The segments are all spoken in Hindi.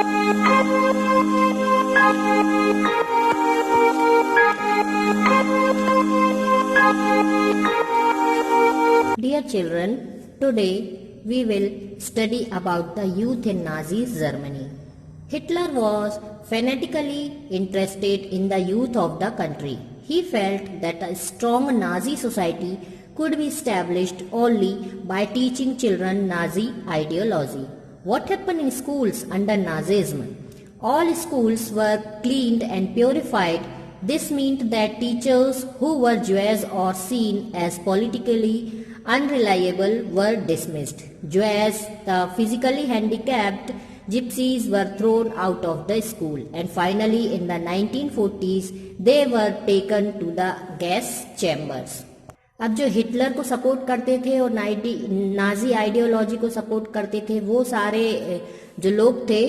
Dear children, today we will study about the youth in Nazi Germany. Hitler was fanatically interested in the youth of the country. He felt that a strong Nazi society could be established only by teaching children Nazi ideology. What happened in schools under Nazism? All schools were cleaned and purified. This meant that teachers who were Jews or seen as politically unreliable were dismissed. Jews, the physically handicapped gypsies were thrown out of the school, and finally in the 1940s they were taken to the gas chambers. अब जो हिटलर को सपोर्ट करते थे और नाजी आइडियोलॉजी को सपोर्ट करते थे वो सारे जो लोग थे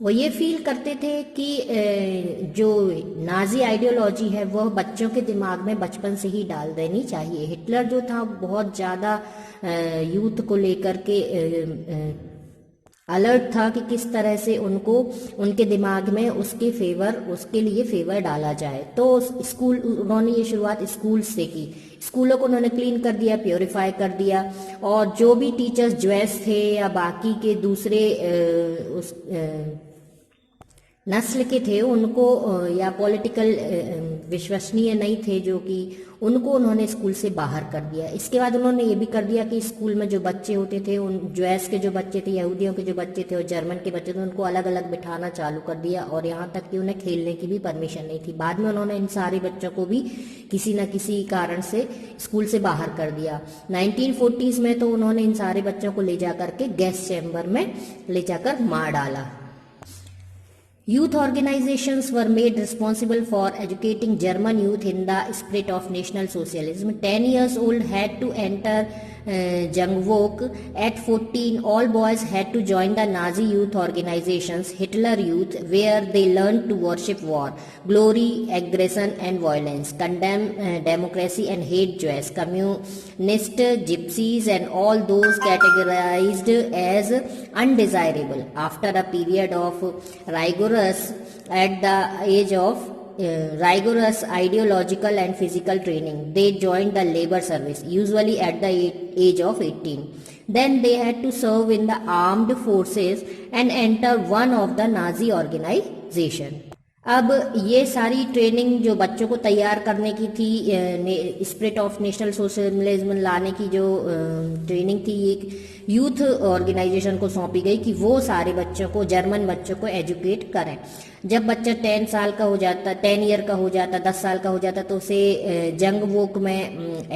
वो ये फील करते थे कि जो नाजी आइडियोलॉजी है वह बच्चों के दिमाग में बचपन से ही डाल देनी चाहिए। हिटलर जो था बहुत ज़्यादा यूथ को लेकर के अलर्ट था कि किस तरह से उनको उनके दिमाग में उसके लिए फेवर डाला जाए। तो स्कूल उन्होंने ये शुरुआत स्कूल से की। स्कूलों को उन्होंने क्लीन कर दिया, प्योरीफाई कर दिया, और जो भी टीचर्स ज्वेस थे या बाकी के दूसरे नस्ल के थे उनको या पॉलिटिकल विश्वसनीय नहीं थे जो कि उनको उन्होंने स्कूल से बाहर कर दिया। इसके बाद उन्होंने ये भी कर दिया कि स्कूल में जो बच्चे होते थे उन ज्वेस के जो बच्चे थे, यहूदियों के जो बच्चे थे और जर्मन के बच्चे थे उनको अलग अलग बिठाना चालू कर दिया, और यहाँ तक कि उन्हें खेलने की भी परमिशन नहीं थी। बाद में उन्होंने इन सारे बच्चों को भी किसी न किसी कारण से स्कूल से बाहर कर दिया। 1940s में तो उन्होंने इन सारे बच्चों को ले जाकर के गैस चैम्बर में ले जाकर मार डाला। Youth organizations were made responsible for educating German youth in the spirit of National Socialism. 10 years old had to enter Jungvok. At 14, all boys had to join the Nazi youth organizations, Hitler Youth, where they learned to worship war, glory, aggression and violence, condemn democracy and hate Jews, communist, gypsies and all those categorized as undesirable. After a period of rigorous ideological and physical training, they joined the labor service, usually at the age of 18. Then they had to serve in the armed forces and enter one of the Nazi organization. अब ये सारी ट्रेनिंग जो बच्चों को तैयार करने की थी, स्पिरिट ऑफ नेशनल सोशलिज्म लाने की जो ट्रेनिंग थी, एक यूथ ऑर्गेनाइजेशन को सौंपी गई कि वो सारे बच्चों को, जर्मन बच्चों को एजुकेट करें। जब बच्चा 10 साल का हो जाता, 10 ईयर का हो जाता, 10 साल का हो जाता तो उसे जंगवोक में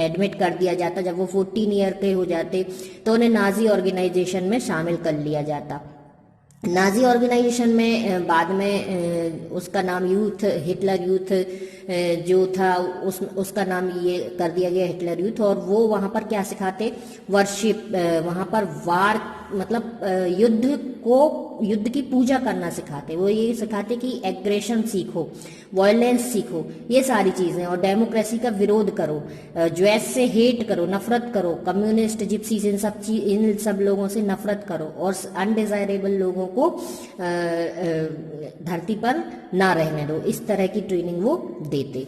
एडमिट कर दिया जाता। जब वो 14 ईयर के हो जाते तो उन्हें नाजी ऑर्गेनाइजेशन में शामिल कर लिया जाता। नाजी ऑर्गेनाइजेशन में बाद में उसका नाम हिटलर यूथ जो था उसका नाम ये कर दिया गया हिटलर यूथ। और वो वहाँ पर क्या सिखाते? वर्शिप, वहाँ पर वार मतलब युद्ध की पूजा करना सिखाते। वो ये सिखाते कि एग्रेशन सीखो, वायलेंस सीखो, ये सारी चीजें, और डेमोक्रेसी का विरोध करो, ज्वेस से हेट करो, नफरत करो, कम्युनिस्ट, जिप्सीज, इन सब लोगों से नफरत करो, और अनडिजायरेबल लोगों को धरती पर ना रहने दो। इस तरह की ट्रेनिंग वो देते।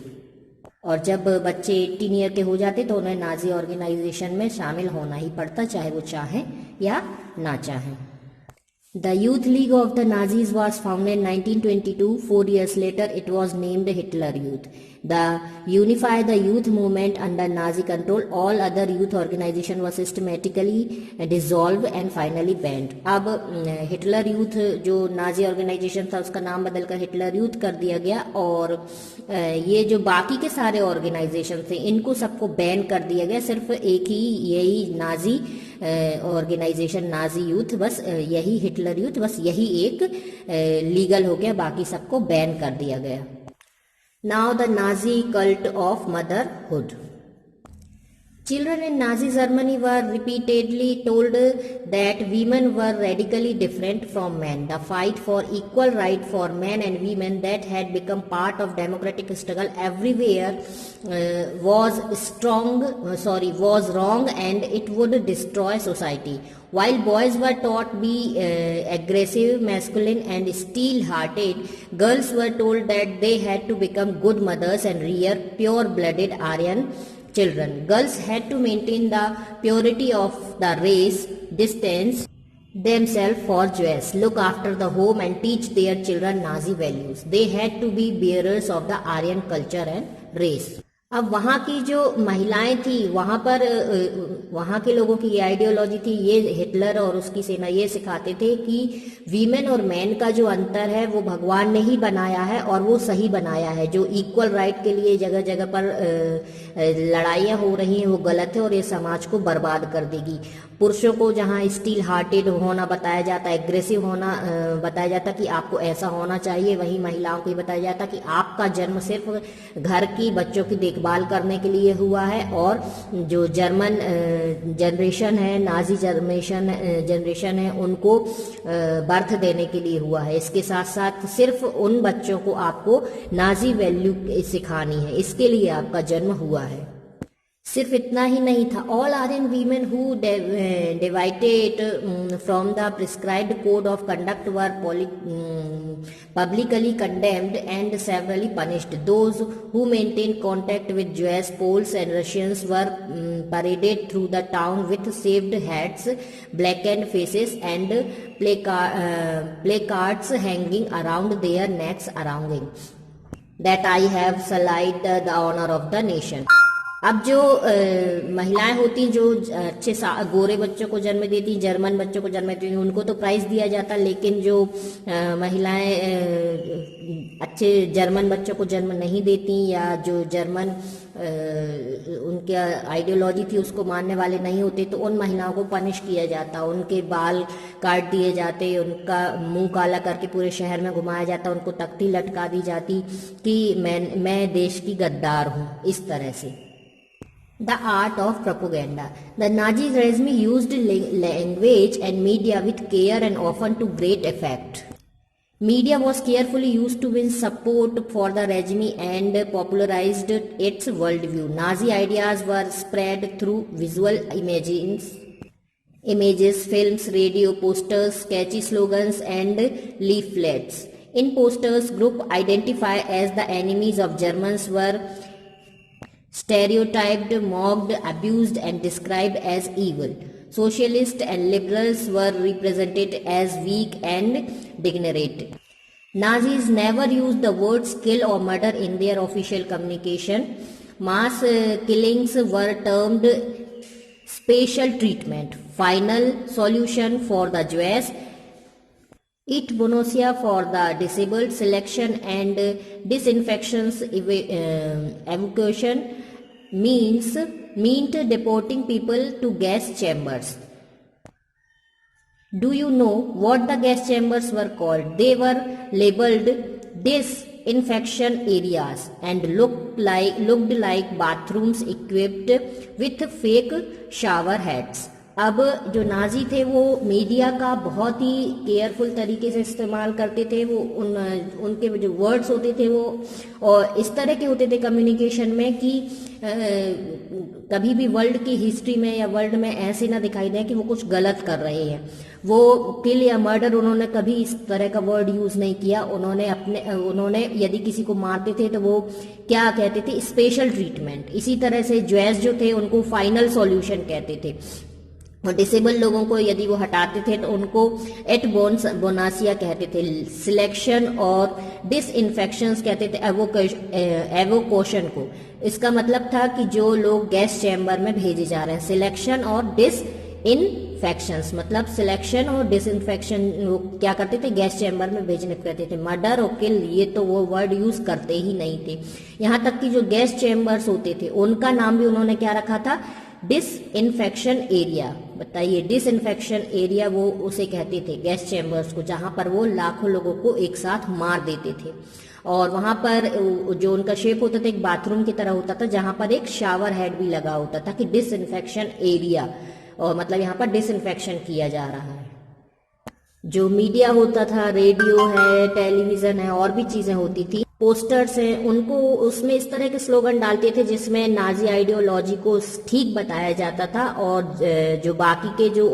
और जब बच्चे 18 ईयर के हो जाते तो उन्हें नाजी ऑर्गेनाइजेशन में शामिल होना ही पड़ता, चाहे वो चाहें या ना चाहें। The Youth League of the Nazis was founded in 1922. 4 years later, it was named Hitler Youth. The unify the youth movement under Nazi control. All other youth organization was systematically dissolved and finally banned. अब हिटलर यूथ जो नाजी ऑर्गेनाइजेशन था उसका नाम बदलकर हिटलर यूथ कर दिया गया, और ये जो बाकी के सारे ऑर्गेनाइजेशन थे इनको सबको बैन कर दिया गया। सिर्फ एक ही यही नाजी ऑर्गेनाइजेशन, नाजी यूथ, बस यही हिटलर यूथ, बस यही एक लीगल हो गया, बाकी सबको बैन कर दिया गया। Now the Nazi cult of motherhood. Children in Nazi Germany were repeatedly told that women were radically different from men. The fight for equal right for men and women that had become part of democratic struggle everywhere was wrong, and it would destroy society. While boys were taught be aggressive, masculine and steel-hearted, girls were told that they had to become good mothers and rear pure-blooded Aryan children. Girls had to maintain the purity of the race, distance themselves for Jews, look after the home and teach their children Nazi values. They had to be bearers of the Aryan culture and race. अब वहाँ की जो महिलाएं थी, वहाँ पर वहाँ के लोगों की ये आइडियोलॉजी थी, ये हिटलर और उसकी सेना ये सिखाते थे कि वीमेन और मैन का जो अंतर है वो भगवान ने ही बनाया है और वो सही बनाया है। जो इक्वल राइट के लिए जगह जगह पर लड़ाइयाँ हो रही हैं वो गलत है और ये समाज को बर्बाद कर देगी। पुरुषों को जहाँ स्टील हार्टेड होना बताया जाता है, एग्रेसिव होना बताया जाता कि आपको ऐसा होना चाहिए, वहीं महिलाओं को बताया जाता कि आपका जन्म सिर्फ घर की बच्चों की देखभाल करने के लिए हुआ है। और जो जर्मन जनरेशन है, नाजी जनरेशन है, उनको बर्थ देने के लिए हुआ है। इसके साथ साथ सिर्फ उन बच्चों को आपको नाजी वैल्यू सिखानी है, इसके लिए आपका जन्म हुआ है। सिर्फ इतना ही नहीं था, all Aryan women who divided from the prescribed code of conduct were publicly condemned and severely punished. Those who maintained contact with Jews, Poles and Russians were paraded through the town with shaved heads, blackened faces and placards hanging around their necks announcing that I have sullied the honor of the nation. अब जो महिलाएं होती जो अच्छे गोरे बच्चों को जन्म देती, जर्मन बच्चों को जन्म देती, उनको तो प्राइज दिया जाता, लेकिन जो महिलाएं अच्छे जर्मन बच्चों को जन्म नहीं देती या जो जर्मन उनके आइडियोलॉजी थी उसको मानने वाले नहीं होते, तो उन महिलाओं को पनिश किया जाता, उनके बाल काट दिए जाते, उनका मुंह काला करके पूरे शहर में घुमाया जाता, उनको तख्ती लटका दी जाती कि मैं देश की गद्दार हूँ। इस तरह से The art of propaganda. The Nazi regime used language and media with care and often to great effect. Media was carefully used to win support for the regime and popularized its worldview. Nazi ideas were spread through visual images, films, radio, posters, catchy slogans and leaflets. In posters, groups identified as the enemies of Germans were stereotyped, mocked, abused and described as evil. Socialists and liberals were represented as weak and degenerate. Nazis never used the words kill or murder in their official communication. Mass killings were termed special treatment, final solution for the Jews, euthanasia for the disabled, selection and disinfections evacuation meant deporting people to gas chambers. Do you know what the gas chambers were called? They were labeled disinfection areas and looked like bathrooms equipped with fake shower heads. अब जो नाजी थे वो मीडिया का बहुत ही केयरफुल तरीके से इस्तेमाल करते थे। वो उनके जो वर्ड्स होते थे वो और इस तरह के होते थे कम्युनिकेशन में कि कभी भी वर्ल्ड की हिस्ट्री में या वर्ल्ड में ऐसे ना दिखाई दे कि वो कुछ गलत कर रहे हैं। वो किल या मर्डर उन्होंने कभी इस तरह का वर्ड यूज नहीं किया। उन्होंने यदि किसी को मारते थे तो वो क्या कहते थे, स्पेशल ट्रीटमेंट। इसी तरह से ज्वेस जो थे उनको फाइनल सॉल्यूशन कहते थे और डिसेबल लोगों को यदि वो हटाते थे तो उनको एट बोनासिया कहते थे। सिलेक्शन और डिसइंफेक्शन कहते थे एवोकोशन को। इसका मतलब था कि जो लोग गैस चैम्बर में भेजे जा रहे हैं। सिलेक्शन और डिसइंफेक्शंस मतलब सिलेक्शन और डिसइंफेक्शन क्या करते थे, गैस चैम्बर में भेजने कहते थे। मर्डर और किल ये तो वो वर्ड यूज करते ही नहीं थे। यहाँ तक कि जो गैस चैम्बर्स होते थे उनका नाम भी उन्होंने क्या रखा था, डिसइंफेक्शन एरिया। बताइए, डिसइंफेक्शन एरिया वो उसे कहते थे गैस चैम्बर्स को, जहां पर वो लाखों लोगों को एक साथ मार देते थे। और वहां पर जो उनका शेप होता था एक बाथरूम की तरह होता था जहां पर एक शावर हेड भी लगा होता था कि डिसइंफेक्शन एरिया, और मतलब यहाँ पर डिसइंफेक्शन किया जा रहा है। जो मीडिया होता था, रेडियो है, टेलीविजन है और भी चीजें होती थी, पोस्टर्स हैं, उनको उसमें इस तरह के स्लोगन डालते थे जिसमें नाजी आइडियोलॉजी को ठीक बताया जाता था, और जो बाकी के जो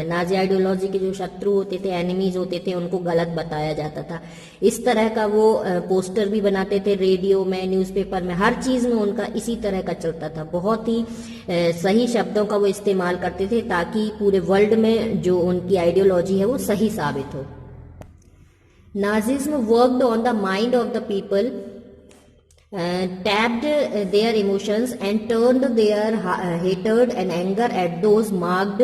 नाजी आइडियोलॉजी के जो शत्रु होते थे, एनिमीज होते थे, उनको गलत बताया जाता था। इस तरह का वो पोस्टर भी बनाते थे, रेडियो में, न्यूज़पेपर में, हर चीज़ में उनका इसी तरह का चलता था। बहुत ही सही शब्दों का वो इस्तेमाल करते थे ताकि पूरे वर्ल्ड में जो उनकी आइडियोलॉजी है वो सही साबित हो। Nazism worked on the mind of the people, tapped their emotions and turned their hatred and anger at those marked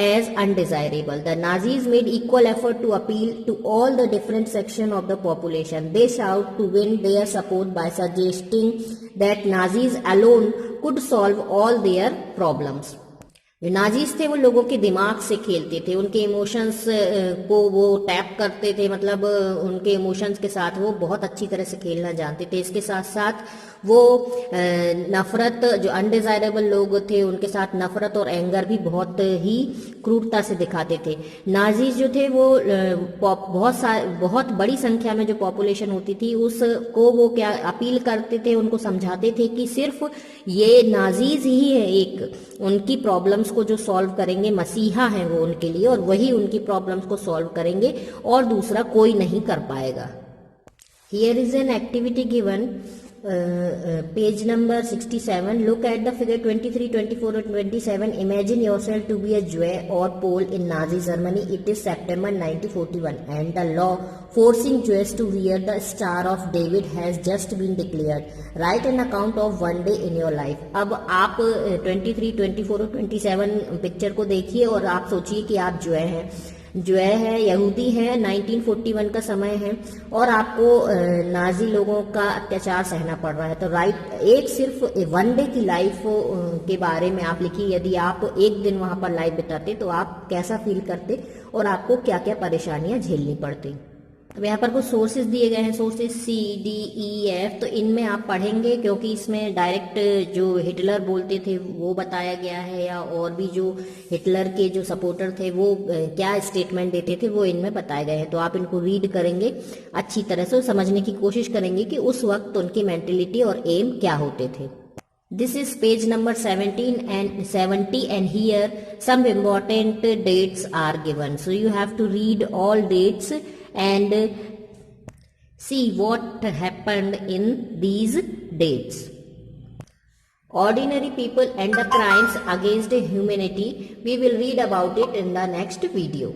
as undesirable. The Nazis made equal effort to appeal to all the different sections of the population. They sought to win their support by suggesting that Nazis alone could solve all their problems. जो नाजीज थे वो लोगों के दिमाग से खेलते थे, उनके इमोशंस को वो टैप करते थे, मतलब उनके इमोशंस के साथ वो बहुत अच्छी तरह से खेलना जानते थे। इसके साथ साथ वो नफरत, जो अनडिजायरेबल लोग थे उनके साथ नफरत और एंगर भी बहुत ही क्रूरता से दिखाते थे। नाजीज जो थे वो बहुत बड़ी संख्या में जो पॉपुलेशन होती थी उसको वो क्या अपील करते थे, उनको समझाते थे कि सिर्फ ये नाजीज ही है एक उनकी प्रॉब्लम्स को जो सॉल्व करेंगे, मसीहा हैं वो उनके लिए, और वही उनकी प्रॉब्लम्स को सॉल्व करेंगे और दूसरा कोई नहीं कर पाएगा। Here is an activity given, page number 67. Look at the figure 23, 24 and 27. Imagine yourself to be a Jew or Pole in Nazi Germany. It is September 1941 and the law forcing Jews to wear the Star of David has just been declared. Write an account of one day in your life. अब आप 23, 24 और 27 पिक्चर को देखिए और आप सोचिए कि आप जो हैं, जो है यहूदी है, 1941 का समय है और आपको नाजी लोगों का अत्याचार सहना पड़ रहा है। तो राइट, एक सिर्फ वन डे की लाइफ के बारे में आप लिखिए। यदि आप एक दिन वहां पर लाइफ बिताते तो आप कैसा फील करते और आपको क्या क्या परेशानियां झेलनी पड़ती। अब यहाँ पर कुछ सोर्सेज दिए गए हैं, सोर्सेज CDEF, तो इनमें आप पढ़ेंगे क्योंकि इसमें डायरेक्ट जो हिटलर बोलते थे वो बताया गया है, या और भी जो हिटलर के जो सपोर्टर थे वो क्या स्टेटमेंट देते थे वो इनमें बताए गए हैं। तो आप इनको रीड करेंगे अच्छी तरह से, समझने की कोशिश करेंगे कि उस वक्त उनकी मेंटेलिटी और एम क्या होते थे। This is page number 17 and 70 and here some important dates are given. So you have to read all dates and see what happened in these dates. Ordinary people and the crimes against humanity, we will read about it in the next video.